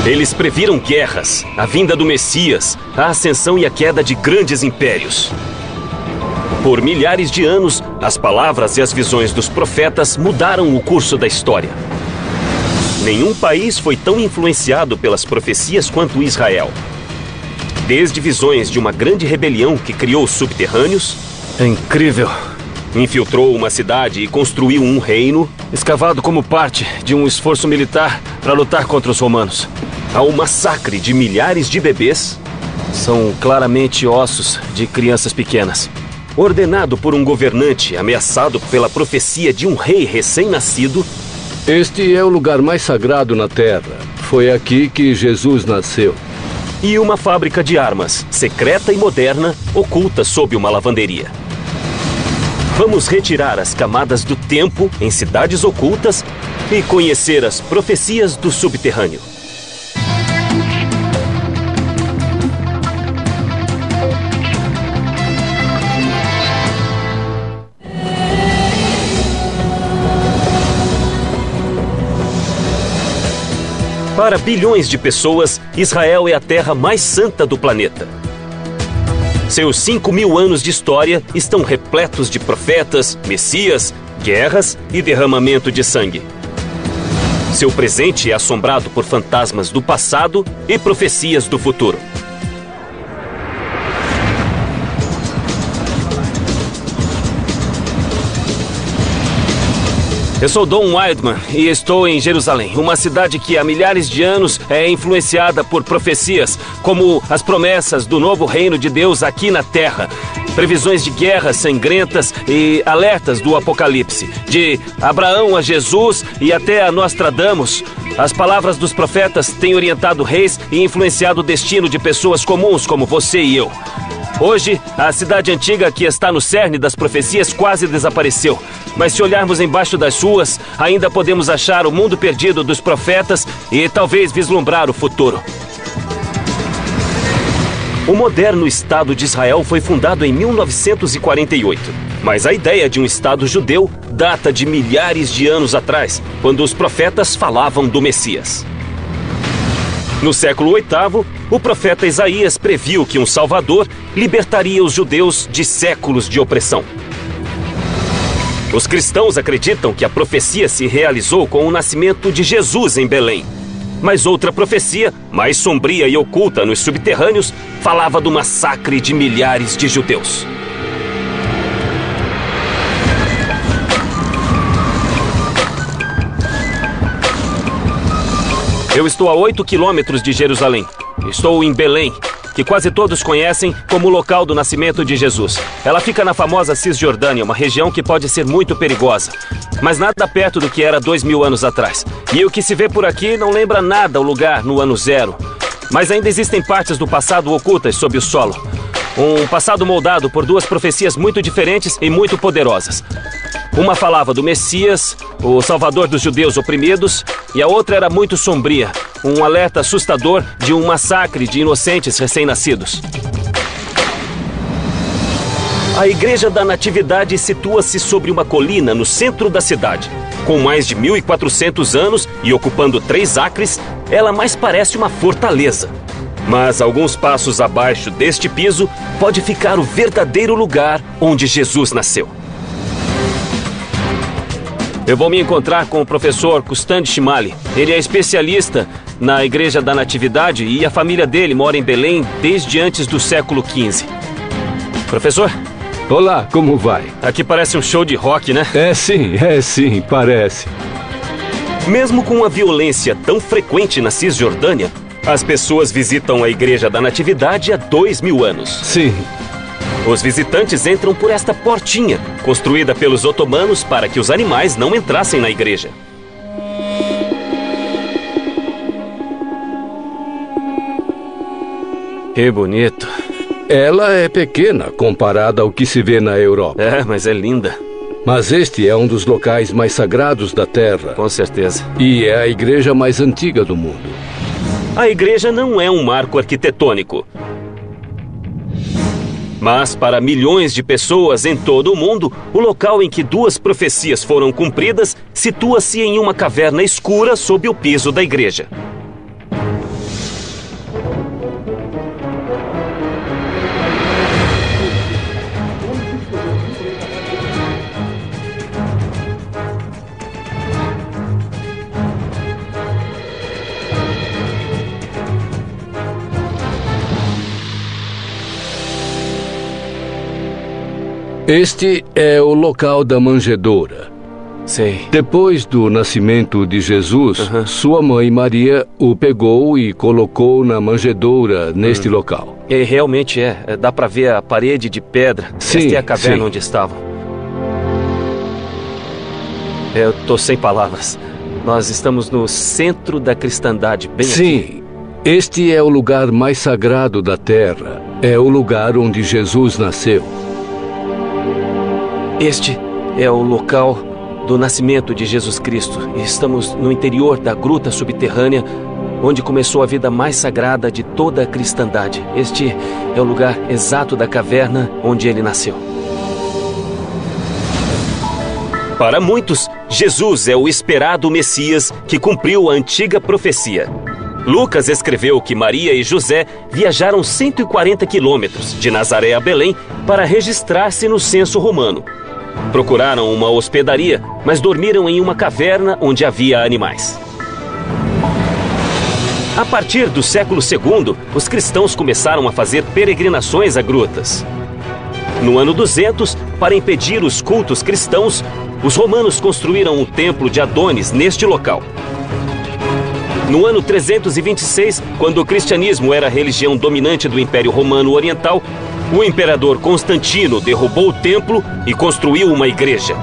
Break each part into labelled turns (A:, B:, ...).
A: Eles previram guerras, a vinda do Messias, a ascensão e a queda de grandes impérios. Por milhares de anos, as palavras e as visões dos profetas mudaram o curso da história. Nenhum país foi tão influenciado pelas profecias quanto Israel. Desde visões de uma grande rebelião que criou os subterrâneos...
B: É incrível.
A: Infiltrou uma cidade e construiu um reino...
B: Escavado como parte de um esforço militar para lutar contra os romanos.
A: Ao massacre de milhares de bebês...
B: São claramente ossos de crianças pequenas.
A: Ordenado por um governante ameaçado pela profecia de um rei recém-nascido...
C: Este é o lugar mais sagrado na Terra. Foi aqui que Jesus nasceu.
A: E uma fábrica de armas, secreta e moderna, oculta sob uma lavanderia. Vamos retirar as camadas do tempo em cidades ocultas e conhecer as profecias do subterrâneo. Para bilhões de pessoas, Israel é a terra mais santa do planeta. Seus 5.000 anos de história estão repletos de profetas, messias, guerras e derramamento de sangue. Seu presente é assombrado por fantasmas do passado e profecias do futuro. Eu sou Don Wildman e estou em Jerusalém, uma cidade que há milhares de anos é influenciada por profecias, como as promessas do novo reino de Deus aqui na Terra. Previsões de guerras sangrentas e alertas do Apocalipse, de Abraão a Jesus e até a Nostradamus. As palavras dos profetas têm orientado reis e influenciado o destino de pessoas comuns como você e eu. Hoje, a cidade antiga que está no cerne das profecias quase desapareceu. Mas se olharmos embaixo das ruas, ainda podemos achar o mundo perdido dos profetas e talvez vislumbrar o futuro. O moderno Estado de Israel foi fundado em 1948. Mas a ideia de um Estado judeu data de milhares de anos atrás, quando os profetas falavam do Messias. No século VIII, o profeta Isaías previu que um Salvador libertaria os judeus de séculos de opressão. Os cristãos acreditam que a profecia se realizou com o nascimento de Jesus em Belém. Mas outra profecia, mais sombria e oculta nos subterrâneos, falava do massacre de milhares de judeus. Eu estou a 8 quilômetros de Jerusalém. Estou em Belém, que quase todos conhecem como o local do nascimento de Jesus. Ela fica na famosa Cisjordânia, uma região que pode ser muito perigosa, mas nada perto do que era 2000 anos atrás. E o que se vê por aqui não lembra nada o lugar no ano zero. Mas ainda existem partes do passado ocultas sob o solo. Um passado moldado por duas profecias muito diferentes e muito poderosas. Uma falava do Messias, o Salvador dos judeus oprimidos, e a outra era muito sombria, um alerta assustador de um massacre de inocentes recém-nascidos. A Igreja da Natividade situa-se sobre uma colina no centro da cidade. Com mais de 1.400 anos e ocupando 3 acres, ela mais parece uma fortaleza. Mas alguns passos abaixo deste piso pode ficar o verdadeiro lugar onde Jesus nasceu. Eu vou me encontrar com o professor Kustan Shimali. Ele é especialista na Igreja da Natividade e a família dele mora em Belém desde antes do século XV. Professor?
C: Olá, como vai?
A: Aqui parece um show de rock, né?
C: É sim, parece.
A: Mesmo com a violência tão frequente na Cisjordânia, as pessoas visitam a Igreja da Natividade há 2000 anos.
C: Sim.
A: Os visitantes entram por esta portinha, construída pelos otomanos para que os animais não entrassem na igreja.
B: Que bonito.
C: Ela é pequena comparada ao que se vê na Europa.
A: É, mas é linda.
C: Mas este é um dos locais mais sagrados da Terra.
A: Com certeza.
C: E é a igreja mais antiga do mundo.
A: A igreja não é um marco arquitetônico. Mas para milhões de pessoas em todo o mundo, o local em que duas profecias foram cumpridas situa-se em uma caverna escura sob o piso da igreja.
C: Este é o local da manjedoura.
A: Sei.
C: Depois do nascimento de Jesus, sua mãe Maria o pegou e colocou na manjedoura neste local.
A: E realmente dá para ver a parede de pedra.
C: Sim,
A: Esta é a caverna
C: sim.
A: onde estavam. Eu tô sem palavras. Nós estamos no centro da cristandade, bem aqui.
C: Sim, este é o lugar mais sagrado da terra. É o lugar onde Jesus nasceu.
A: Este é o local do nascimento de Jesus Cristo. E estamos no interior da gruta subterrânea, onde começou a vida mais sagrada de toda a cristandade. Este é o lugar exato da caverna onde ele nasceu. Para muitos, Jesus é o esperado Messias que cumpriu a antiga profecia. Lucas escreveu que Maria e José viajaram 140 quilômetros de Nazaré a Belém para registrar-se no censo romano. Procuraram uma hospedaria, mas dormiram em uma caverna onde havia animais. A partir do século II, os cristãos começaram a fazer peregrinações a grutas. No ano 200, para impedir os cultos cristãos, os romanos construíram um templo de Adonis neste local. No ano 326, quando o cristianismo era a religião dominante do Império Romano Oriental, o imperador Constantino derrubou o templo e construiu uma igreja.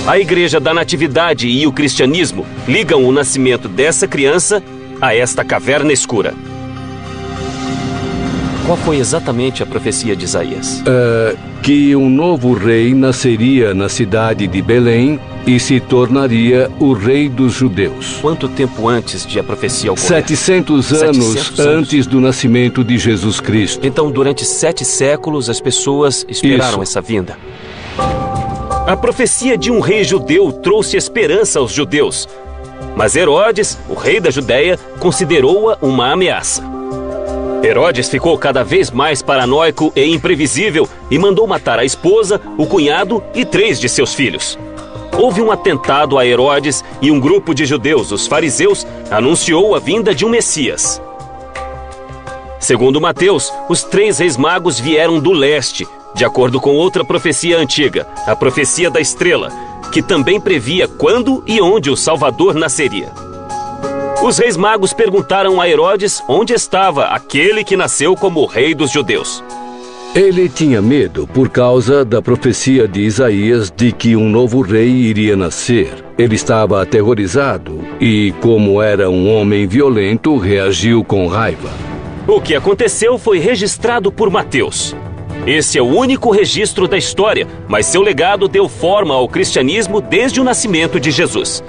A: A Igreja da Natividade e o cristianismo ligam o nascimento dessa criança a esta caverna escura. Qual foi exatamente a profecia de Isaías?
C: Que um novo rei nasceria na cidade de Belém e se tornaria o rei dos judeus.
A: Quanto tempo antes de a profecia ocorrer?
C: 700 anos antes do nascimento de Jesus Cristo.
A: Então, durante 7 séculos, as pessoas esperaram essa vinda. A profecia de um rei judeu trouxe esperança aos judeus. Mas Herodes, o rei da Judéia, considerou-a uma ameaça. Herodes ficou cada vez mais paranoico e imprevisível e mandou matar a esposa, o cunhado e 3 de seus filhos. Houve um atentado a Herodes e um grupo de judeus, os fariseus, anunciou a vinda de um Messias. Segundo Mateus, os 3 reis magos vieram do leste, de acordo com outra profecia antiga, a profecia da estrela, que também previa quando e onde o Salvador nasceria. Os reis magos perguntaram a Herodes onde estava aquele que nasceu como rei dos judeus.
C: Ele tinha medo por causa da profecia de Isaías de que um novo rei iria nascer. Ele estava aterrorizado e, como era um homem violento, reagiu com raiva.
A: O que aconteceu foi registrado por Mateus. Esse é o único registro da história, mas seu legado deu forma ao cristianismo desde o nascimento de Jesus.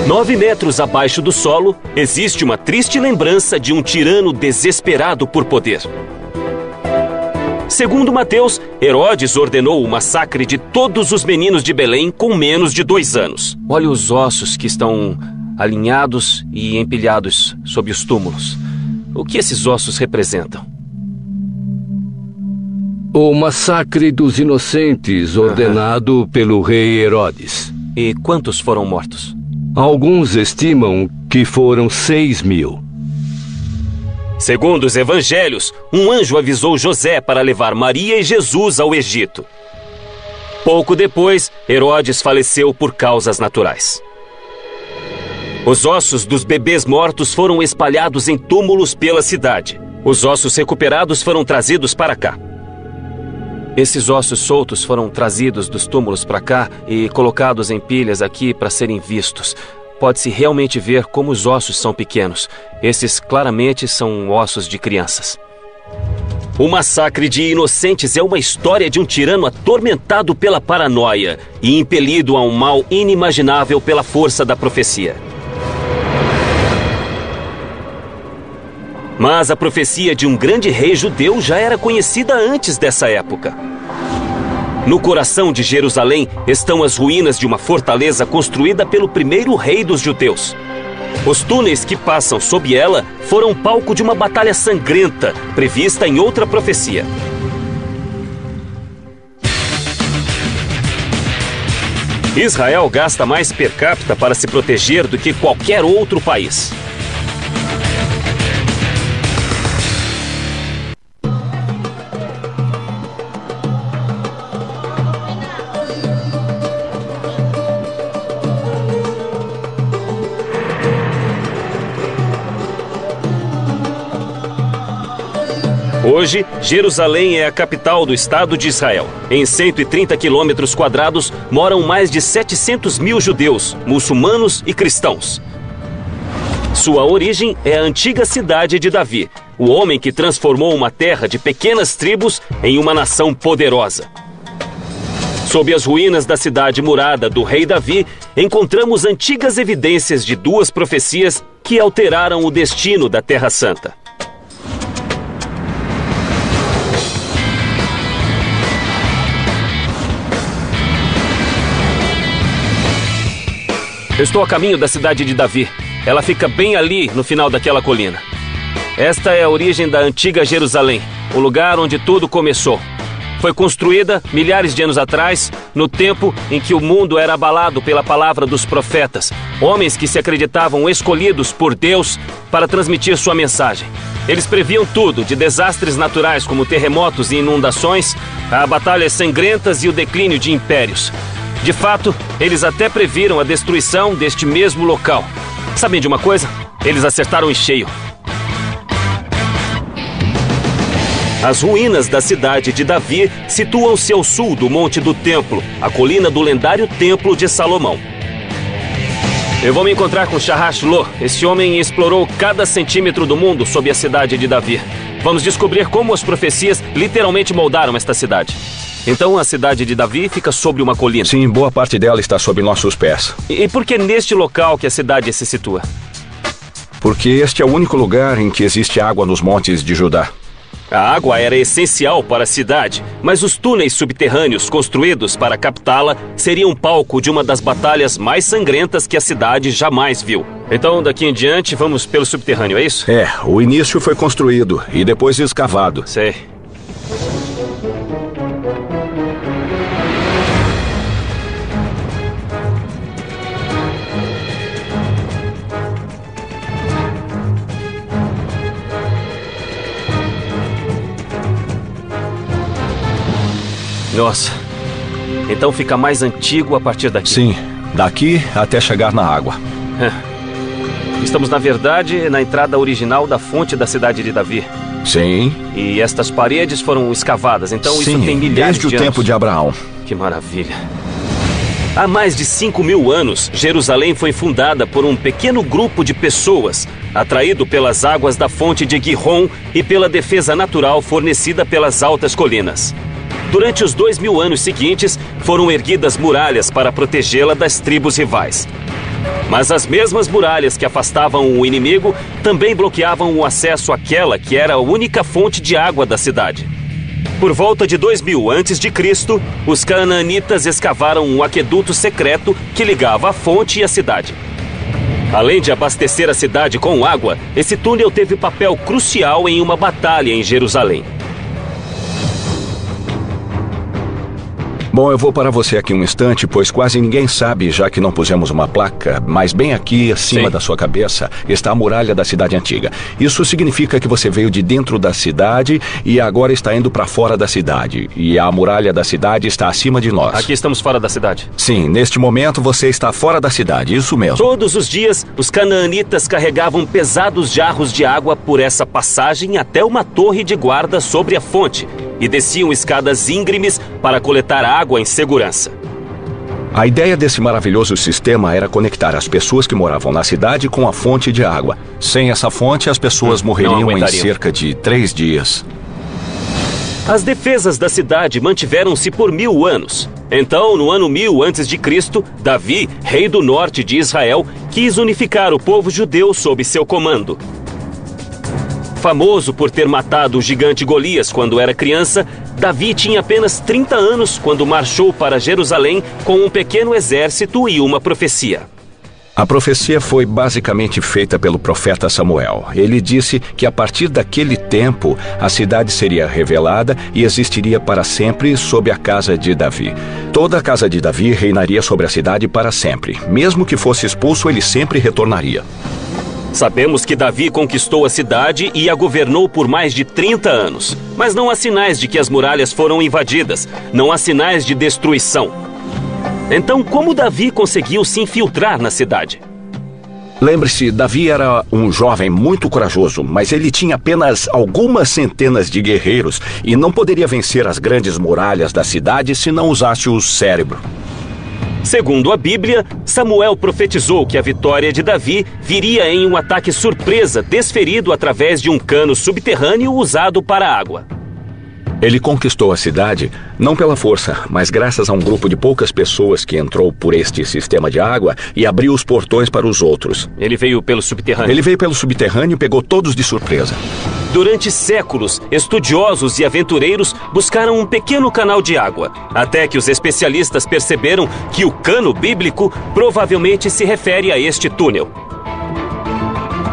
A: 9 metros abaixo do solo, existe uma triste lembrança de um tirano desesperado por poder. Segundo Mateus, Herodes ordenou o massacre de todos os meninos de Belém com menos de 2 anos. Olha os ossos que estão alinhados e empilhados sob os túmulos. O que esses ossos representam?
C: O massacre dos inocentes ordenado pelo rei Herodes.
A: E quantos foram mortos?
C: Alguns estimam que foram 6.000.
A: Segundo os evangelhos, um anjo avisou José para levar Maria e Jesus ao Egito. Pouco depois, Herodes faleceu por causas naturais. Os ossos dos bebês mortos foram espalhados em túmulos pela cidade. Os ossos recuperados foram trazidos para cá. Esses ossos soltos foram trazidos dos túmulos para cá e colocados em pilhas aqui para serem vistos. Pode-se realmente ver como os ossos são pequenos. Esses claramente são ossos de crianças. O massacre de inocentes é uma história de um tirano atormentado pela paranoia e impelido a um mal inimaginável pela força da profecia. Mas a profecia de um grande rei judeu já era conhecida antes dessa época. No coração de Jerusalém estão as ruínas de uma fortaleza construída pelo primeiro rei dos judeus. Os túneis que passam sob ela foram palco de uma batalha sangrenta, prevista em outra profecia. Israel gasta mais per capita para se proteger do que qualquer outro país. Hoje, Jerusalém é a capital do Estado de Israel. Em 130 quilômetros quadrados moram mais de 700 mil judeus, muçulmanos e cristãos. Sua origem é a antiga cidade de Davi, o homem que transformou uma terra de pequenas tribos em uma nação poderosa. Sob as ruínas da cidade murada do rei Davi, encontramos antigas evidências de duas profecias que alteraram o destino da Terra Santa. Eu estou a caminho da cidade de Davi. Ela fica bem ali, no final daquela colina. Esta é a origem da antiga Jerusalém, o lugar onde tudo começou. Foi construída milhares de anos atrás, no tempo em que o mundo era abalado pela palavra dos profetas, homens que se acreditavam escolhidos por Deus para transmitir sua mensagem. Eles previam tudo, de desastres naturais como terremotos e inundações, a batalhas sangrentas e o declínio de impérios. De fato, eles até previram a destruição deste mesmo local. Sabem de uma coisa? Eles acertaram em cheio. As ruínas da cidade de Davi situam-se ao sul do Monte do Templo, a colina do lendário Templo de Salomão. Eu vou me encontrar com Sharash Lo. Esse homem explorou cada centímetro do mundo sob a cidade de Davi. Vamos descobrir como as profecias literalmente moldaram esta cidade. Então a cidade de Davi fica sobre uma colina.
D: Sim, boa parte dela está sob nossos pés.
A: E por que neste local que a cidade se situa?
D: Porque este é o único lugar em que existe água nos montes de Judá.
A: A água era essencial para a cidade, mas os túneis subterrâneos construídos para captá-la seriam palco de uma das batalhas mais sangrentas que a cidade jamais viu. Então, daqui em diante, vamos pelo subterrâneo, é isso?
D: É, o início foi construído e depois escavado.
A: Sei. Nossa, então fica mais antigo a partir daqui.
D: Sim, daqui até chegar na água.
A: Estamos, na verdade, na entrada original da fonte da cidade de Davi.
D: Sim.
A: E estas paredes foram escavadas, então isso tem milhares de anos.
D: Desde o tempo de Abraão.
A: Que maravilha. Há mais de 5.000 anos, Jerusalém foi fundada por um pequeno grupo de pessoas, atraído pelas águas da fonte de Gihon e pela defesa natural fornecida pelas altas colinas. Durante os 2.000 anos seguintes, foram erguidas muralhas para protegê-la das tribos rivais. Mas as mesmas muralhas que afastavam o inimigo também bloqueavam o acesso àquela que era a única fonte de água da cidade. Por volta de 2000 a.C., os canaanitas escavaram um aqueduto secreto que ligava a fonte e a cidade. Além de abastecer a cidade com água, esse túnel teve papel crucial em uma batalha em Jerusalém.
D: Bom, eu vou parar você aqui um instante, pois quase ninguém sabe, já que não pusemos uma placa, mas bem aqui acima da sua cabeça está a muralha da cidade antiga. Isso significa que você veio de dentro da cidade e agora está indo para fora da cidade. E a muralha da cidade está acima de nós.
A: Aqui estamos fora da cidade.
D: Sim, neste momento você está fora da cidade, isso mesmo.
A: Todos os dias, os canaanitas carregavam pesados jarros de água por essa passagem até uma torre de guarda sobre a fonte e desciam escadas íngremes para coletar água em segurança.
D: A ideia desse maravilhoso sistema era conectar as pessoas que moravam na cidade com a fonte de água. Sem essa fonte, as pessoas morreriam em cerca de 3 dias.
A: As defesas da cidade mantiveram-se por 1000 anos. Então, no ano 1000 a.C., Davi, rei do norte de Israel, quis unificar o povo judeu sob seu comando. Famoso por ter matado o gigante Golias quando era criança, Davi tinha apenas 30 anos quando marchou para Jerusalém com um pequeno exército e uma profecia.
D: A profecia foi basicamente feita pelo profeta Samuel. Ele disse que a partir daquele tempo a cidade seria revelada e existiria para sempre sob a casa de Davi. Toda a casa de Davi reinaria sobre a cidade para sempre. Mesmo que fosse expulso, ele sempre retornaria.
A: Sabemos que Davi conquistou a cidade e a governou por mais de 30 anos. Mas não há sinais de que as muralhas foram invadidas. Não há sinais de destruição. Então, como Davi conseguiu se infiltrar na cidade?
D: Lembre-se, Davi era um jovem muito corajoso, mas ele tinha apenas algumas centenas de guerreiros e não poderia vencer as grandes muralhas da cidade se não usasse o cérebro.
A: Segundo a Bíblia, Samuel profetizou que a vitória de Davi viria em um ataque surpresa desferido através de um cano subterrâneo usado para água.
D: Ele conquistou a cidade não pela força, mas graças a um grupo de poucas pessoas que entrou por este sistema de água e abriu os portões para os outros.
A: Ele veio pelo subterrâneo?
D: Ele veio pelo subterrâneo e pegou todos de surpresa.
A: Durante séculos, estudiosos e aventureiros buscaram um pequeno canal de água, até que os especialistas perceberam que o cano bíblico provavelmente se refere a este túnel.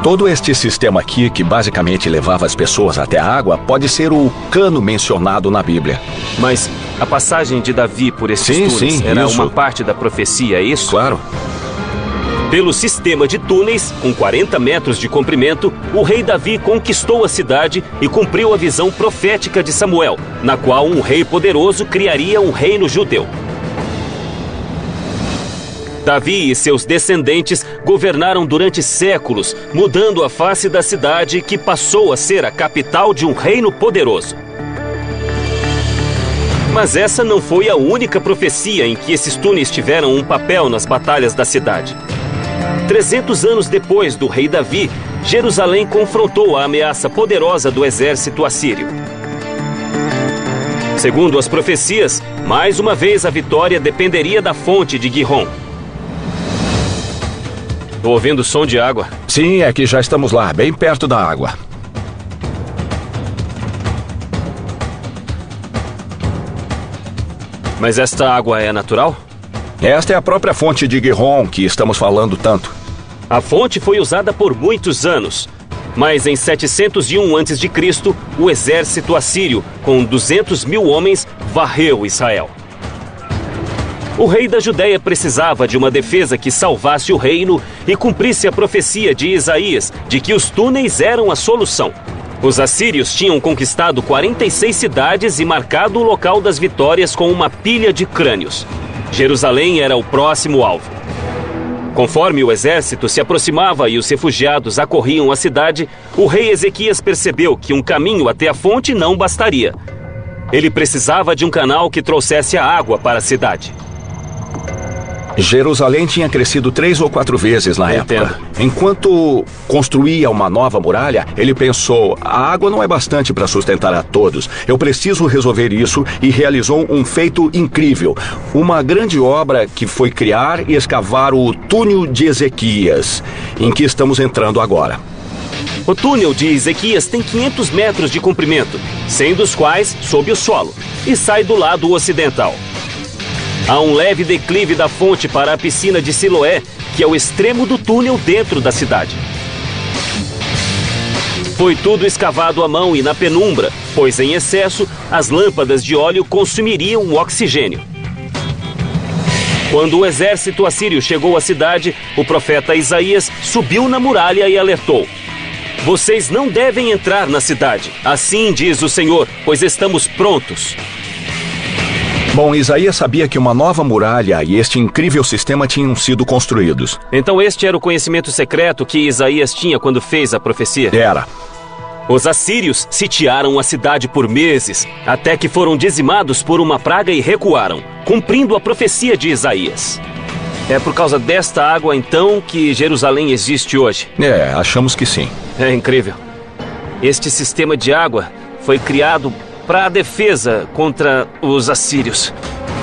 D: Todo este sistema aqui, que basicamente levava as pessoas até a água, pode ser o cano mencionado na Bíblia.
A: Mas a passagem de Davi por esses túneis era uma parte da profecia, é isso?
D: Claro.
A: Pelo sistema de túneis, com 40 metros de comprimento, o rei Davi conquistou a cidade e cumpriu a visão profética de Samuel, na qual um rei poderoso criaria um reino judeu. Davi e seus descendentes governaram durante séculos, mudando a face da cidade que passou a ser a capital de um reino poderoso. Mas essa não foi a única profecia em que esses túneis tiveram um papel nas batalhas da cidade. 300 anos depois do rei Davi, Jerusalém confrontou a ameaça poderosa do exército assírio. Segundo as profecias, mais uma vez a vitória dependeria da fonte de Gihon. Estou ouvindo som de água.
D: Sim, é que já estamos lá, bem perto da água.
A: Mas esta água é natural?
D: Esta é a própria fonte de Gihon que estamos falando tanto.
A: A fonte foi usada por muitos anos. Mas em 701 a.C., o exército assírio, com 200 mil homens, varreu Israel. O rei da Judéia precisava de uma defesa que salvasse o reino e cumprisse a profecia de Isaías de que os túneis eram a solução. Os assírios tinham conquistado 46 cidades e marcado o local das vitórias com uma pilha de crânios. Jerusalém era o próximo alvo. Conforme o exército se aproximava e os refugiados acorriam a cidade, o rei Ezequias percebeu que um caminho até a fonte não bastaria. Ele precisava de um canal que trouxesse a água para a cidade.
D: Jerusalém tinha crescido 3 ou 4 vezes na época. Enquanto construía uma nova muralha, ele pensou, a água não é bastante para sustentar a todos. Eu preciso resolver isso e realizou um feito incrível. Uma grande obra que foi criar e escavar o túnel de Ezequias, em que estamos entrando agora.
A: O túnel de Ezequias tem 500 metros de comprimento, 100 dos quais sob o solo, e sai do lado ocidental. Há um leve declive da fonte para a piscina de Siloé, que é o extremo do túnel dentro da cidade. Foi tudo escavado à mão e na penumbra, pois em excesso, as lâmpadas de óleo consumiriam o oxigênio. Quando o exército assírio chegou à cidade, o profeta Isaías subiu na muralha e alertou: "Vocês não devem entrar na cidade, assim diz o Senhor, pois estamos prontos."
D: Bom, Isaías sabia que uma nova muralha e este incrível sistema tinham sido construídos.
A: Então este era o conhecimento secreto que Isaías tinha quando fez a profecia?
D: Era.
A: Os assírios sitiaram a cidade por meses, até que foram dizimados por uma praga e recuaram, cumprindo a profecia de Isaías. É por causa desta água, então, que Jerusalém existe hoje?
D: É, achamos que sim.
A: É incrível. Este sistema de água foi criado para a defesa contra os assírios.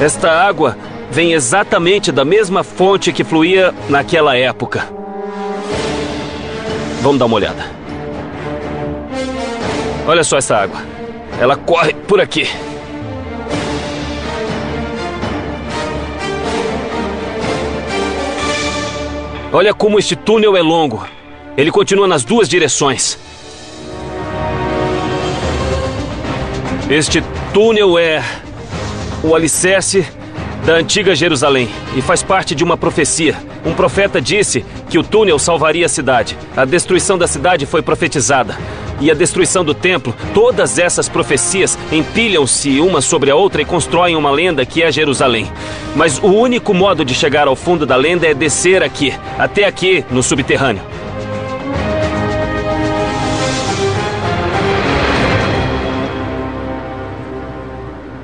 A: Esta água vem exatamente da mesma fonte que fluía naquela época. Vamos dar uma olhada. Olha só essa água. Ela corre por aqui. Olha como este túnel é longo. Ele continua nas duas direções. Este túnel é o alicerce da antiga Jerusalém e faz parte de uma profecia. Um profeta disse que o túnel salvaria a cidade. A destruição da cidade foi profetizada. e a destruição do templo, todas essas profecias empilham-se uma sobre a outra e constroem uma lenda que é Jerusalém. Mas o único modo de chegar ao fundo da lenda é descer aqui, até aqui, no subterrâneo.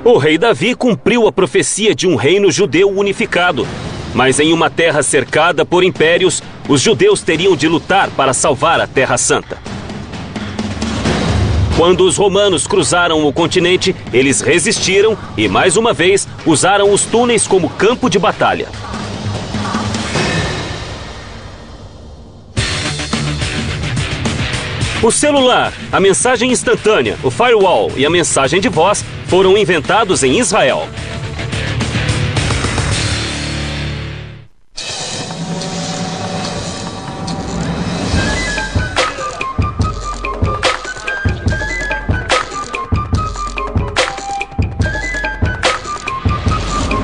A: O rei Davi cumpriu a profecia de um reino judeu unificado. Mas em uma terra cercada por impérios, os judeus teriam de lutar para salvar a Terra Santa. Quando os romanos cruzaram o continente, eles resistiram e, mais uma vez, usaram os túneis como campo de batalha. O celular, a mensagem instantânea, o firewall e a mensagem de voz foram inventados em Israel.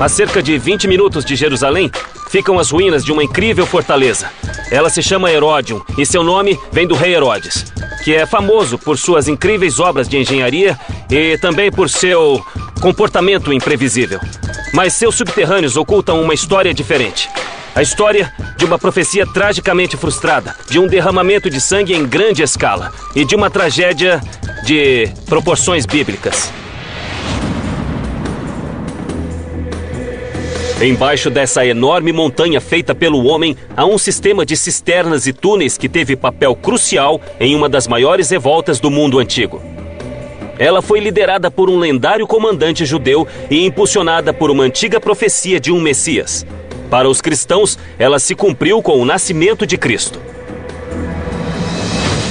A: A cerca de 20 minutos de Jerusalém, ficam as ruínas de uma incrível fortaleza. Ela se chama Heródion e seu nome vem do rei Herodes, que é famoso por suas incríveis obras de engenharia e também por seu comportamento imprevisível. Mas seus subterrâneos ocultam uma história diferente. A história de uma profecia tragicamente frustrada, de um derramamento de sangue em grande escala e de uma tragédia de proporções bíblicas. Embaixo dessa enorme montanha feita pelo homem, há um sistema de cisternas e túneis que teve papel crucial em uma das maiores revoltas do mundo antigo. Ela foi liderada por um lendário comandante judeu e impulsionada por uma antiga profecia de um Messias. Para os cristãos, ela se cumpriu com o nascimento de Cristo.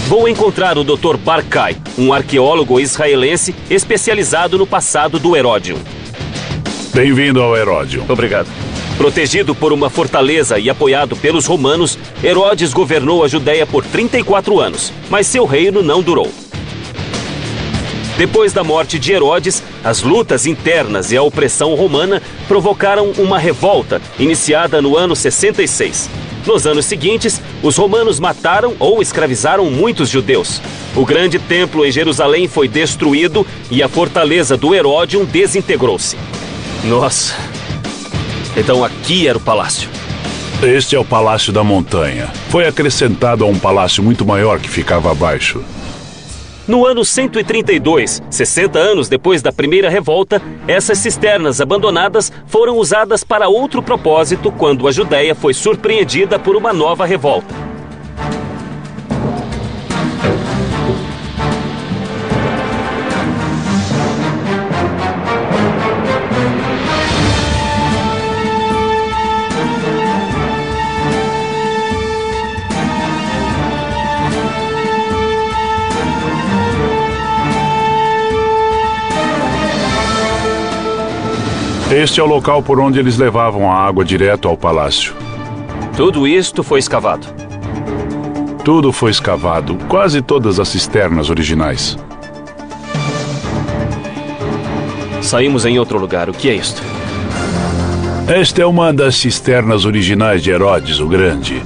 A: Vou encontrar o Dr. Barkai, um arqueólogo israelense especializado no passado do Heródion.
E: Bem-vindo ao Heródion.
A: Obrigado. Protegido por uma fortaleza e apoiado pelos romanos, Herodes governou a Judéia por 34 anos, mas seu reino não durou. Depois da morte de Herodes, as lutas internas e a opressão romana provocaram uma revolta, iniciada no ano 66. Nos anos seguintes, os romanos mataram ou escravizaram muitos judeus. O grande templo em Jerusalém foi destruído e a fortaleza do Heródion desintegrou-se. Nossa, então aqui era o palácio.
E: Este é o Palácio da Montanha. Foi acrescentado a um palácio muito maior que ficava abaixo.
A: No ano 132, 60 anos depois da primeira revolta, essas cisternas abandonadas foram usadas para outro propósito quando a Judéia foi surpreendida por uma nova revolta.
E: Este é o local por onde eles levavam a água direto ao palácio.
A: Tudo isto foi escavado?
E: Tudo foi escavado, quase todas as cisternas originais.
A: Saímos em outro lugar. O que é isto?
E: Esta é uma das cisternas originais de Herodes o Grande.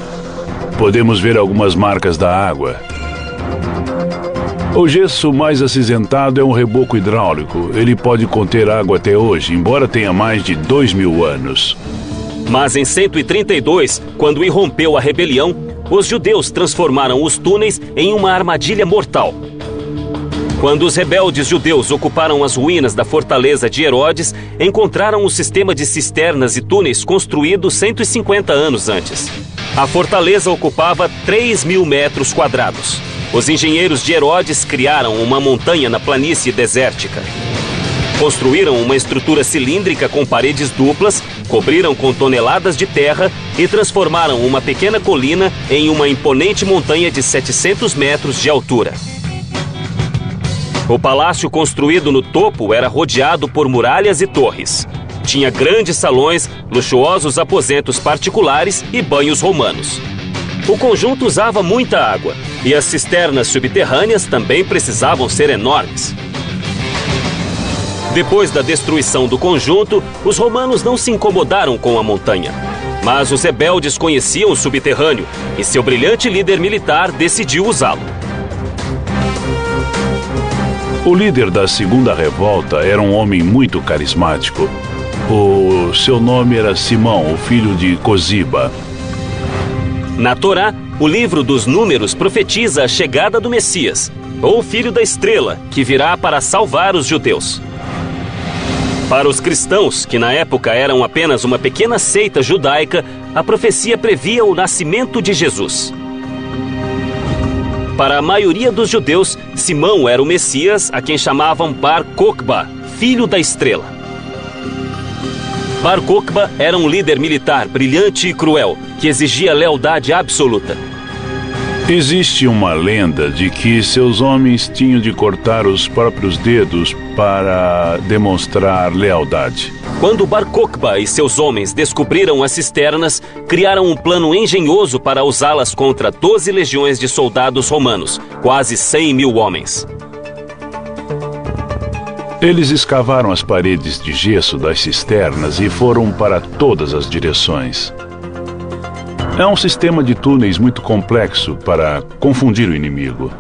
E: Podemos ver algumas marcas da água. O gesso mais acinzentado é um reboco hidráulico. Ele pode conter água até hoje, embora tenha mais de 2.000 anos.
A: Mas em 132, quando irrompeu a rebelião, os judeus transformaram os túneis em uma armadilha mortal. Quando os rebeldes judeus ocuparam as ruínas da fortaleza de Herodes, encontraram o sistema de cisternas e túneis construído 150 anos antes. A fortaleza ocupava 3.000 metros quadrados. Os engenheiros de Herodes criaram uma montanha na planície desértica. Construíram uma estrutura cilíndrica com paredes duplas, cobriram com toneladas de terra e transformaram uma pequena colina em uma imponente montanha de 700 metros de altura. O palácio construído no topo era rodeado por muralhas e torres. Tinha grandes salões, luxuosos aposentos particulares e banhos romanos. O conjunto usava muita água e as cisternas subterrâneas também precisavam ser enormes. Depois da destruição do conjunto, os romanos não se incomodaram com a montanha. Mas os rebeldes conheciam o subterrâneo e seu brilhante líder militar decidiu usá-lo.
E: O líder da segunda revolta era um homem muito carismático. O seu nome era Simão, o filho de Cosiba.
A: Na Torá, o livro dos Números profetiza a chegada do Messias, ou filho da estrela, que virá para salvar os judeus. Para os cristãos, que na época eram apenas uma pequena seita judaica, a profecia previa o nascimento de Jesus. Para a maioria dos judeus, Simão era o Messias, a quem chamavam Bar Kokhba, filho da estrela. Bar Kokhba era um líder militar brilhante e cruel, que exigia lealdade absoluta.
E: Existe uma lenda de que seus homens tinham de cortar os próprios dedos para demonstrar lealdade.
A: Quando Bar Kokhba e seus homens descobriram as cisternas, criaram um plano engenhoso para usá-las contra 12 legiões de soldados romanos, quase 100 mil homens.
E: Eles escavaram as paredes de gesso das cisternas e foram para todas as direções. É um sistema de túneis muito complexo para confundir o inimigo.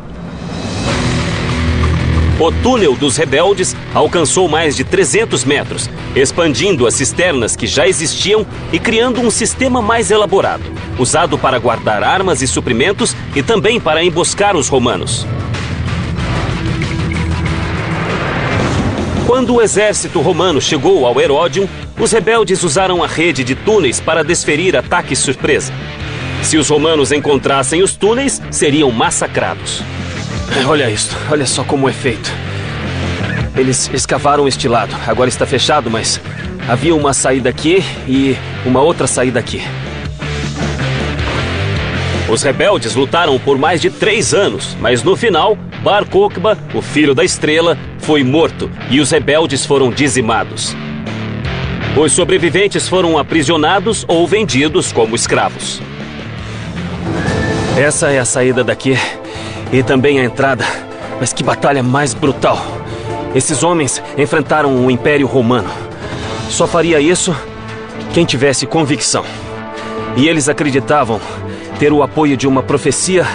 A: O túnel dos rebeldes alcançou mais de 300 metros, expandindo as cisternas que já existiam e criando um sistema mais elaborado, usado para guardar armas e suprimentos e também para emboscar os romanos. Quando o exército romano chegou ao Heródium, os rebeldes usaram a rede de túneis para desferir ataques surpresa. Se os romanos encontrassem os túneis, seriam massacrados.
B: Olha isto, olha só como é feito. Eles escavaram este lado, agora está fechado, mas havia uma saída aqui e uma outra saída aqui.
A: Os rebeldes lutaram por mais de 3 anos, mas no final, Bar Kokhba, o filho da estrela, foi morto e os rebeldes foram dizimados. Os sobreviventes foram aprisionados ou vendidos como escravos.
B: Essa é a saída daqui e também a entrada. Mas que batalha mais brutal. Esses homens enfrentaram o Império Romano. Só faria isso quem tivesse convicção. E eles acreditavam ter o apoio de uma profecia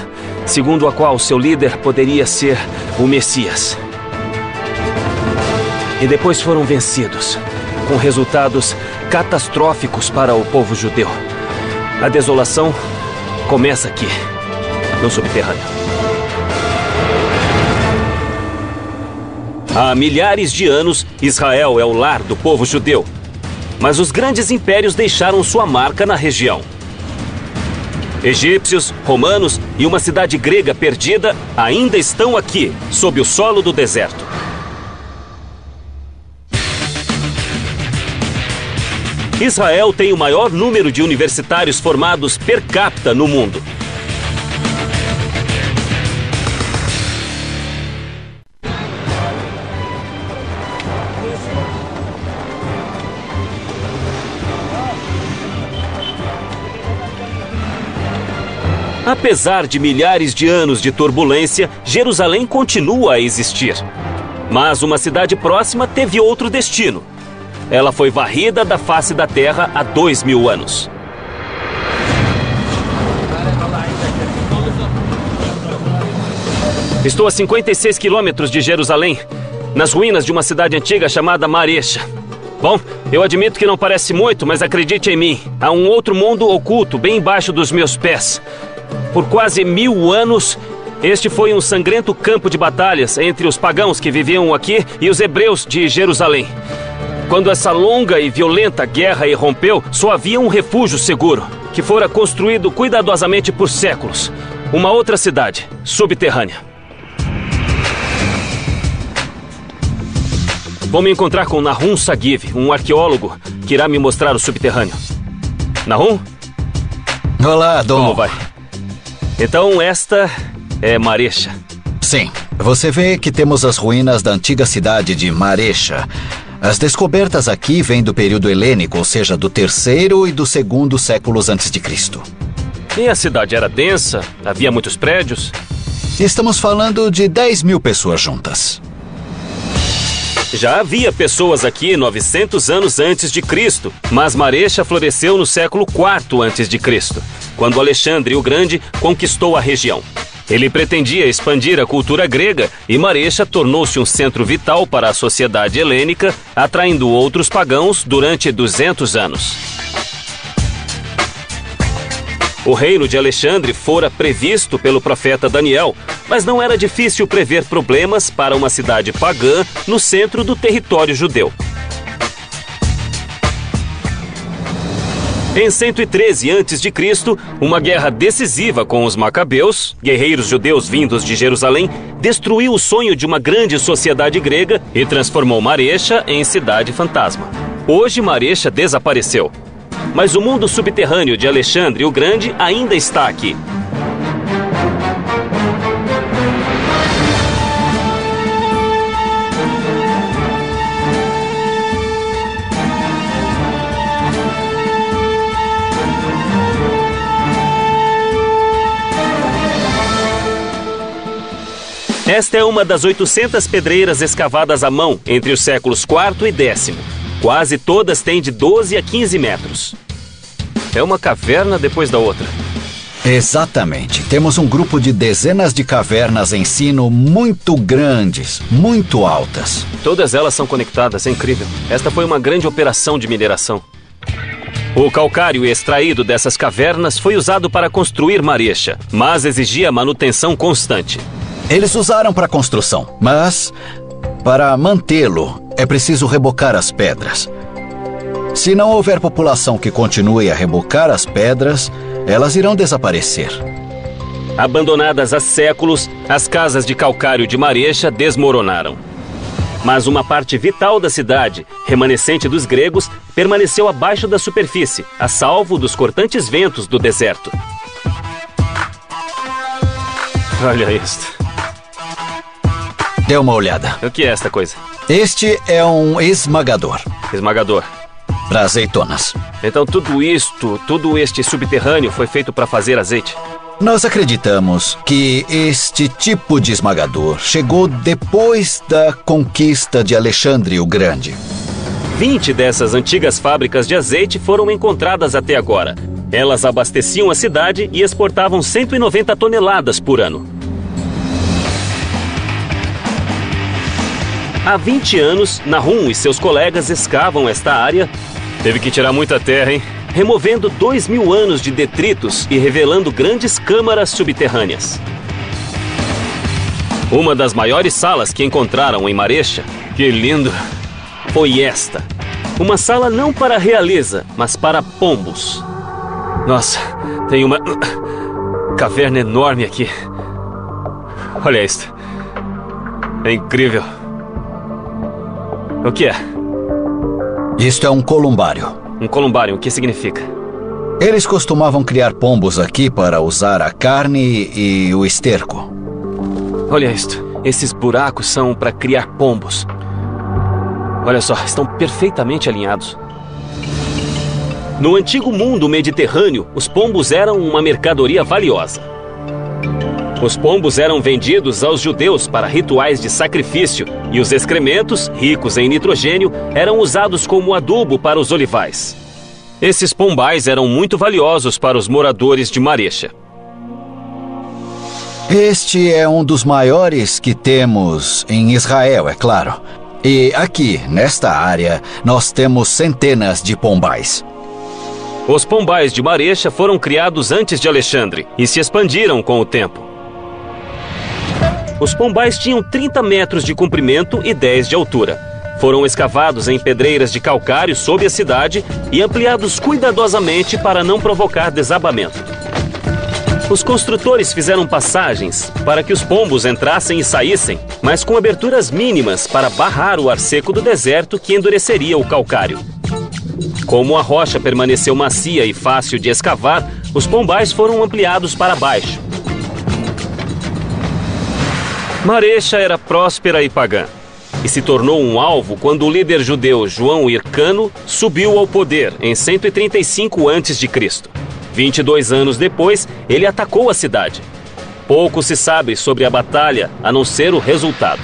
B: segundo a qual seu líder poderia ser o Messias. E depois foram vencidos, com resultados catastróficos para o povo judeu. A desolação começa aqui, no subterrâneo.
A: Há milhares de anos, Israel é o lar do povo judeu. Mas os grandes impérios deixaram sua marca na região. Egípcios, romanos e uma cidade grega perdida ainda estão aqui, sob o solo do deserto. Israel tem o maior número de universitários formados per capita no mundo. Apesar de milhares de anos de turbulência, Jerusalém continua a existir. Mas uma cidade próxima teve outro destino. Ela foi varrida da face da terra há 2000 anos. Estou a 56 quilômetros de Jerusalém, nas ruínas de uma cidade antiga chamada Maresha. Bom, eu admito que não parece muito, mas acredite em mim. Há um outro mundo oculto bem embaixo dos meus pés. Por quase 1000 anos, este foi um sangrento campo de batalhas entre os pagãos que viviam aqui e os hebreus de Jerusalém. Quando essa longa e violenta guerra irrompeu, só havia um refúgio seguro, que fora construído cuidadosamente por séculos. Uma outra cidade, subterrânea. Vou me encontrar com Nahum Sagiv, um arqueólogo que irá me mostrar o subterrâneo. Nahum?
F: Olá, Dom.
A: Como vai? Então esta é Maresha.
F: Sim. Você vê que temos as ruínas da antiga cidade de Maresha. As descobertas aqui vêm do período helênico, ou seja, do 3º e do 2º séculos antes de Cristo.
A: E a cidade era densa? Havia muitos prédios?
F: Estamos falando de 10 mil pessoas juntas.
A: Já havia pessoas aqui 900 anos antes de Cristo, mas Maresha floresceu no século IV antes de Cristo, quando Alexandre o Grande conquistou a região. Ele pretendia expandir a cultura grega e Marecha tornou-se um centro vital para a sociedade helênica, atraindo outros pagãos durante 200 anos. O reino de Alexandre fora previsto pelo profeta Daniel, mas não era difícil prever problemas para uma cidade pagã no centro do território judeu. Em 113 a.C., uma guerra decisiva com os macabeus, guerreiros judeus vindos de Jerusalém, destruiu o sonho de uma grande sociedade grega e transformou Marecha em cidade fantasma. Hoje Marecha desapareceu, mas o mundo subterrâneo de Alexandre o Grande ainda está aqui. Esta é uma das 800 pedreiras escavadas à mão entre os séculos IV e X. Quase todas têm de 12 a 15 metros. É uma caverna depois da outra.
F: Exatamente. Temos um grupo de dezenas de cavernas em sino muito grandes, muito altas.
A: Todas elas são conectadas, é incrível. Esta foi uma grande operação de mineração. O calcário extraído dessas cavernas foi usado para construir Marecha, mas exigia manutenção constante.
F: Eles usaram para construção, mas para mantê-lo é preciso rebocar as pedras. Se não houver população que continue a rebocar as pedras, elas irão desaparecer.
A: Abandonadas há séculos, as casas de calcário de Marecha desmoronaram. Mas uma parte vital da cidade, remanescente dos gregos, permaneceu abaixo da superfície, a salvo dos cortantes ventos do deserto. Olha isto.
F: Dê uma olhada.
A: O que é esta coisa?
F: Este é um esmagador.
A: Esmagador.
F: Para azeitonas.
A: Então todo este subterrâneo foi feito para fazer azeite?
F: Nós acreditamos que este tipo de esmagador chegou depois da conquista de Alexandre o Grande.
A: 20 dessas antigas fábricas de azeite foram encontradas até agora. Elas abasteciam a cidade e exportavam 190 toneladas por ano. Há 20 anos, Nahum e seus colegas escavam esta área. Teve que tirar muita terra, hein? Removendo 2.000 anos de detritos e revelando grandes câmaras subterrâneas. Uma das maiores salas que encontraram em Marecha, que lindo, foi esta. Uma sala não para a realeza, mas para pombos. Nossa, tem uma caverna enorme aqui. Olha isto. É incrível. O que é?
F: Isto é um columbário.
A: Um columbário, o que significa?
F: Eles costumavam criar pombos aqui para usar a carne e o esterco.
A: Olha isto. Esses buracos são para criar pombos. Olha só, estão perfeitamente alinhados. No antigo mundo mediterrâneo, os pombos eram uma mercadoria valiosa. Os pombos eram vendidos aos judeus para rituais de sacrifício e os excrementos, ricos em nitrogênio, eram usados como adubo para os olivais. Esses pombais eram muito valiosos para os moradores de Marecha.
F: Este é um dos maiores que temos em Israel, é claro. E aqui, nesta área, nós temos centenas de pombais.
A: Os pombais de Marecha foram criados antes de Alexandre e se expandiram com o tempo. Os pombais tinham 30 metros de comprimento e 10 de altura. Foram escavados em pedreiras de calcário sob a cidade e ampliados cuidadosamente para não provocar desabamento. Os construtores fizeram passagens para que os pombos entrassem e saíssem, mas com aberturas mínimas para barrar o ar seco do deserto que endureceria o calcário. Como a rocha permaneceu macia e fácil de escavar, os pombais foram ampliados para baixo. Marecha era próspera e pagã, e se tornou um alvo quando o líder judeu João Hircano subiu ao poder em 135 a.C. 22 anos depois, ele atacou a cidade. Pouco se sabe sobre a batalha, a não ser o resultado.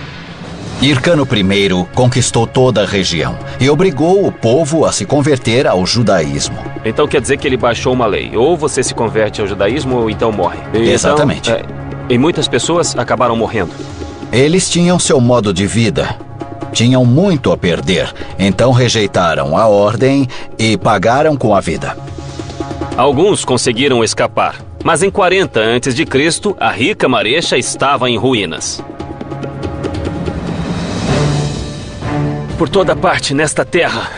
F: Hircano I conquistou toda a região e obrigou o povo a se converter ao judaísmo.
A: Então quer dizer que ele baixou uma lei. Ou você se converte ao judaísmo ou então morre.
F: Exatamente.
B: E muitas pessoas acabaram morrendo.
F: Eles tinham seu modo de vida. Tinham muito a perder, então rejeitaram a ordem e pagaram com a vida.
B: Alguns conseguiram escapar, mas em 40 a.C., a rica Maresha estava em ruínas. Por toda parte nesta terra,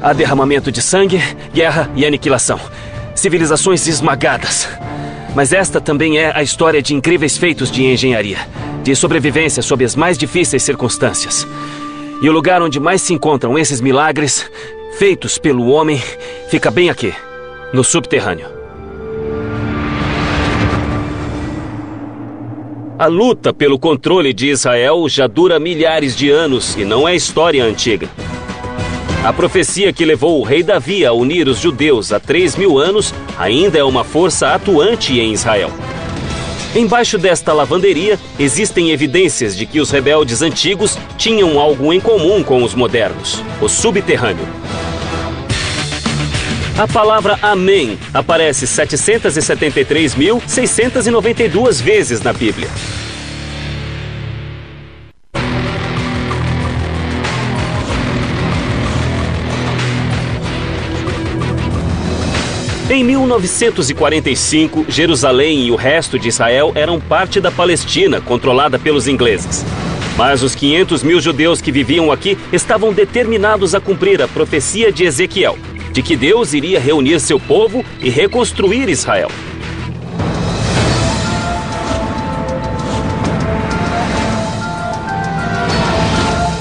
B: há derramamento de sangue, guerra e aniquilação. Civilizações esmagadas. Mas esta também é a história de incríveis feitos de engenharia, de sobrevivência sob as mais difíceis circunstâncias. E o lugar onde mais se encontram esses milagres, feitos pelo homem, fica bem aqui, no subterrâneo. A luta pelo controle de Israel já dura milhares de anos e não é história antiga. A profecia que levou o rei Davi a unir os judeus há 3.000 anos ainda é uma força atuante em Israel. Embaixo desta lavanderia, existem evidências de que os rebeldes antigos tinham algo em comum com os modernos: o subterrâneo. A palavra Amém aparece 773.692 vezes na Bíblia. Em 1945, Jerusalém e o resto de Israel eram parte da Palestina, controlada pelos ingleses. Mas os 500.000 judeus que viviam aqui estavam determinados a cumprir a profecia de Ezequiel, de que Deus iria reunir seu povo e reconstruir Israel.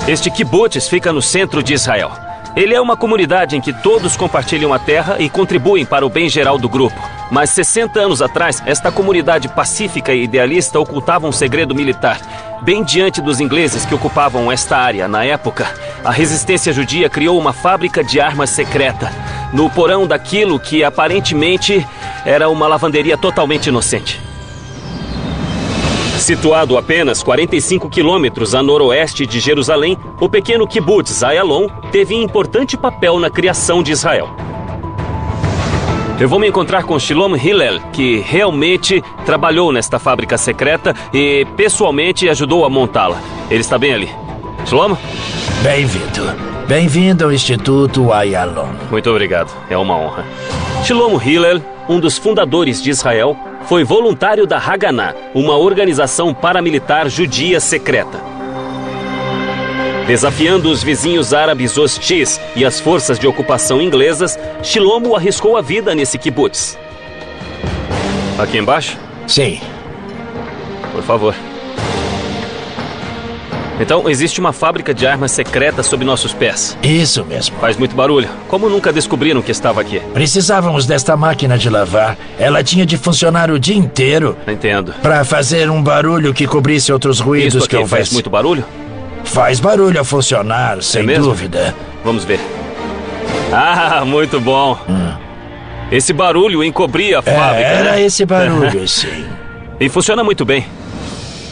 B: Este kibbutz fica no centro de Israel. Ele é uma comunidade em que todos compartilham a terra e contribuem para o bem geral do grupo. Mas 60 anos atrás, esta comunidade pacífica e idealista ocultava um segredo militar. Bem diante dos ingleses que ocupavam esta área na época, a resistência judia criou uma fábrica de armas secreta, no porão daquilo que aparentemente era uma lavanderia totalmente inocente. Situado apenas 45 quilômetros a noroeste de Jerusalém, o pequeno kibbutz Ayalon teve importante papel na criação de Israel. Eu vou me encontrar com Shalom Hillel, que realmente trabalhou nesta fábrica secreta e pessoalmente ajudou a montá-la. Ele está bem ali. Shalom?
G: Bem-vindo. Bem-vindo ao Instituto Ayalon.
B: Muito obrigado. É uma honra. Shalom Hillel, um dos fundadores de Israel, foi voluntário da Haganah, uma organização paramilitar judia secreta. Desafiando os vizinhos árabes hostis e as forças de ocupação inglesas, Shlomo arriscou a vida nesse kibbutz. Aqui embaixo?
G: Sim.
B: Por favor. Então, existe uma fábrica de armas secreta sob nossos pés.
G: Isso mesmo.
B: Faz muito barulho. Como nunca descobriram que estava aqui?
G: Precisávamos desta máquina de lavar. Ela tinha de funcionar o dia inteiro.
B: Entendo.
G: Para fazer um barulho que cobrisse outros ruídos.
B: Isso aqui
G: que houvesse.
B: faz muito barulho?
G: Faz barulho ao funcionar, sem dúvida.
B: Vamos ver. Ah, muito bom. Esse barulho encobria a fábrica.
G: Era
B: né?
G: esse barulho, sim.
B: E funciona muito bem.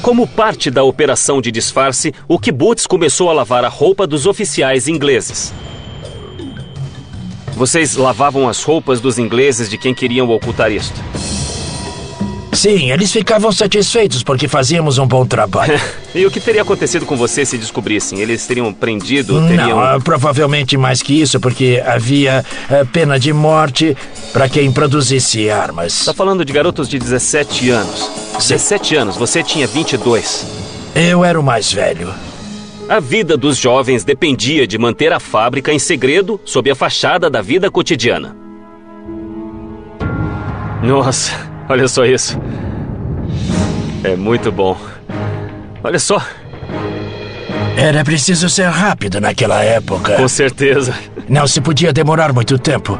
B: Como parte da operação de disfarce, o kibbutz começou a lavar a roupa dos oficiais ingleses. Vocês lavavam as roupas dos ingleses de quem queriam ocultar isto?
G: Sim, eles ficavam satisfeitos porque fazíamos um bom trabalho.
B: E o que teria acontecido com você se descobrissem? Eles teriam prendido?
G: Não, provavelmente mais que isso, porque havia pena de morte para quem produzisse armas.
B: Está falando de garotos de 17 anos. 17 anos, você tinha 22.
G: Eu era o mais velho.
B: A vida dos jovens dependia de manter a fábrica em segredo sob a fachada da vida cotidiana. Nossa, olha só isso. É muito bom. Olha só.
G: Era preciso ser rápido naquela época.
B: Com certeza.
G: Não se podia demorar muito tempo.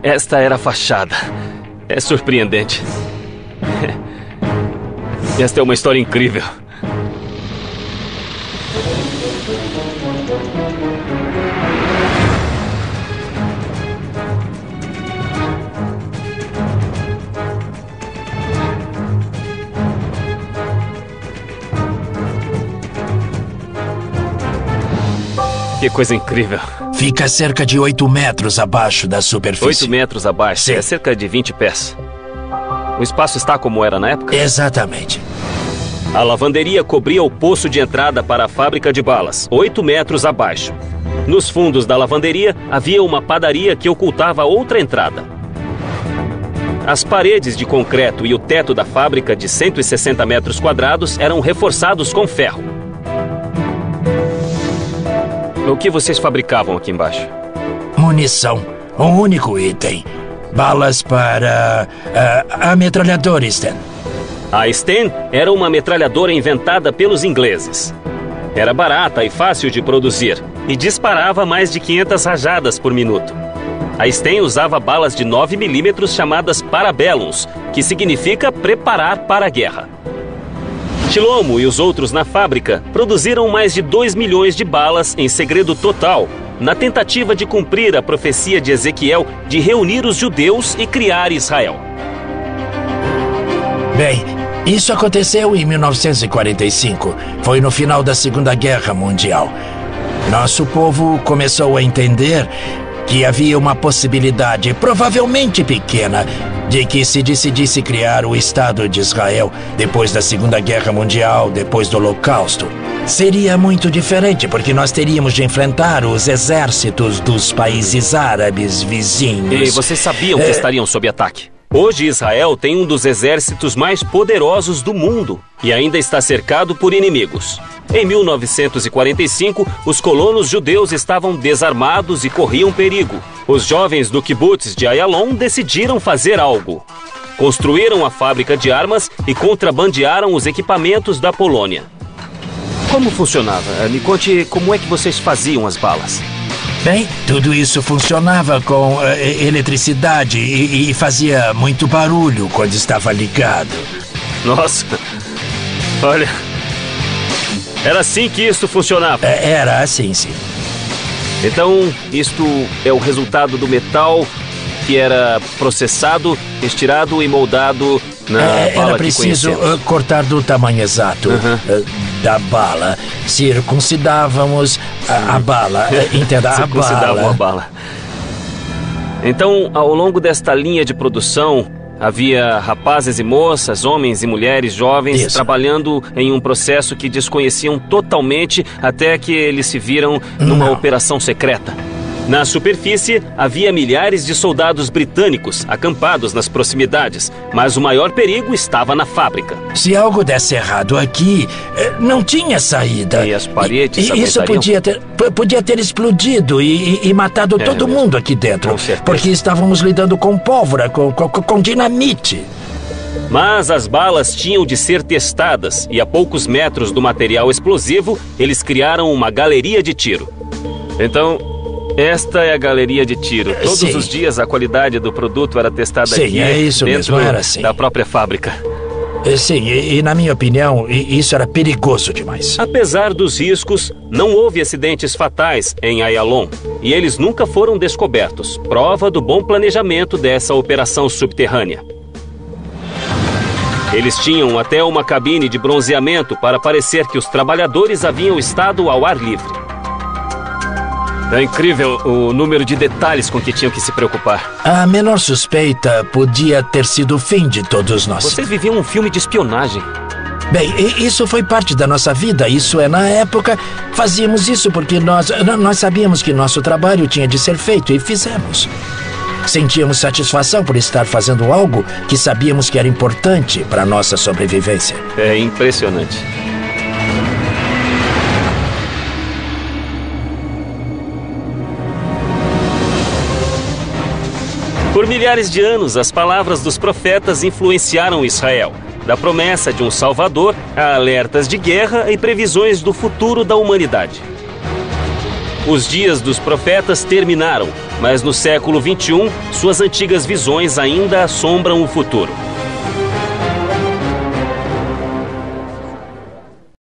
B: Esta era a fachada. É surpreendente. Esta é uma história incrível. Que coisa incrível.
G: Fica cerca de 8 metros abaixo da superfície.
B: 8 metros abaixo?
G: Sim.
B: É cerca de 20 pés. O espaço está como era na época?
G: Exatamente.
A: A lavanderia cobria o poço de entrada para a fábrica de balas, 8 metros abaixo. Nos fundos da lavanderia havia uma padaria que ocultava outra entrada. As paredes de concreto e o teto da fábrica de 160 metros quadrados eram reforçados com ferro. O que vocês fabricavam aqui embaixo?
G: Munição. Um único item. Balas para a metralhadora Sten.
A: A Sten era uma metralhadora inventada pelos ingleses. Era barata e fácil de produzir e disparava mais de 500 rajadas por minuto. A Sten usava balas de 9 milímetros chamadas Parabellums, que significa preparar para a guerra. Chilomo e os outros na fábrica produziram mais de 2 milhões de balas em segredo total, na tentativa de cumprir a profecia de Ezequiel de reunir os judeus e criar Israel.
G: Bem, isso aconteceu em 1945. Foi no final da Segunda Guerra Mundial. Nosso povo começou a entender que havia uma possibilidade, provavelmente pequena, de que se decidisse criar o Estado de Israel depois da Segunda Guerra Mundial, depois do Holocausto. Seria muito diferente, porque nós teríamos de enfrentar os exércitos dos países árabes vizinhos.
A: E vocês sabiam que estariam sob ataque? Hoje Israel tem um dos exércitos mais poderosos do mundo e ainda está cercado por inimigos. Em 1945, os colonos judeus estavam desarmados e corriam perigo. Os jovens do kibbutz de Ayalon decidiram fazer algo. Construíram a fábrica de armas e contrabandearam os equipamentos da Polônia. Como funcionava? Me conte como é que vocês faziam as balas.
G: Bem, tudo isso funcionava com eletricidade e fazia muito barulho quando estava ligado.
A: Nossa, olha, era assim que isso funcionava?
G: Era assim, sim.
A: Então, isto é o resultado do metal que era processado, estirado e moldado na bala
G: era preciso
A: que conhecemos.
G: cortar do tamanho exato da bala. Circuncidávamos a bala. Entenda, a
A: Circuncidavam
G: bala.
A: a bala. Então, ao longo desta linha de produção, havia rapazes e moças, homens e mulheres jovens
G: Isso.
A: trabalhando em um processo que desconheciam totalmente até que eles se viram numa operação secreta. Na superfície, havia milhares de soldados britânicos acampados nas proximidades, mas o maior perigo estava na fábrica.
G: Se algo desse errado aqui, não tinha saída.
A: E as paredes
G: Isso podia ter explodido e matado todo mundo aqui dentro.
A: Com certeza.
G: Porque estávamos lidando com pólvora, com dinamite.
A: Mas as balas tinham de ser testadas e a poucos metros do material explosivo, eles criaram uma galeria de tiro. Então, esta é a galeria de tiro. Todos
G: Sim.
A: os dias a qualidade do produto era testada
G: Sim,
A: aqui
G: é isso
A: dentro
G: mesmo, era assim.
A: da própria fábrica.
G: Sim, e na minha opinião, isso era perigoso demais.
A: Apesar dos riscos, não houve acidentes fatais em Ayalon e eles nunca foram descobertos, prova do bom planejamento dessa operação subterrânea. Eles tinham até uma cabine de bronzeamento para parecer que os trabalhadores haviam estado ao ar livre. É incrível o número de detalhes com que tinham que se preocupar.
G: A menor suspeita podia ter sido o fim de todos nós.
A: Vocês viviam um filme de espionagem.
G: Bem, isso foi parte da nossa vida. Isso é, na época, fazíamos isso porque nós sabíamos que nosso trabalho tinha de ser feito e fizemos. Sentíamos satisfação por estar fazendo algo que sabíamos que era importante para a nossa sobrevivência.
A: É impressionante. Por milhares de anos, as palavras dos profetas influenciaram Israel. Da promessa de um Salvador a alertas de guerra e previsões do futuro da humanidade. Os dias dos profetas terminaram, mas no século XXI, suas antigas visões ainda assombram o futuro.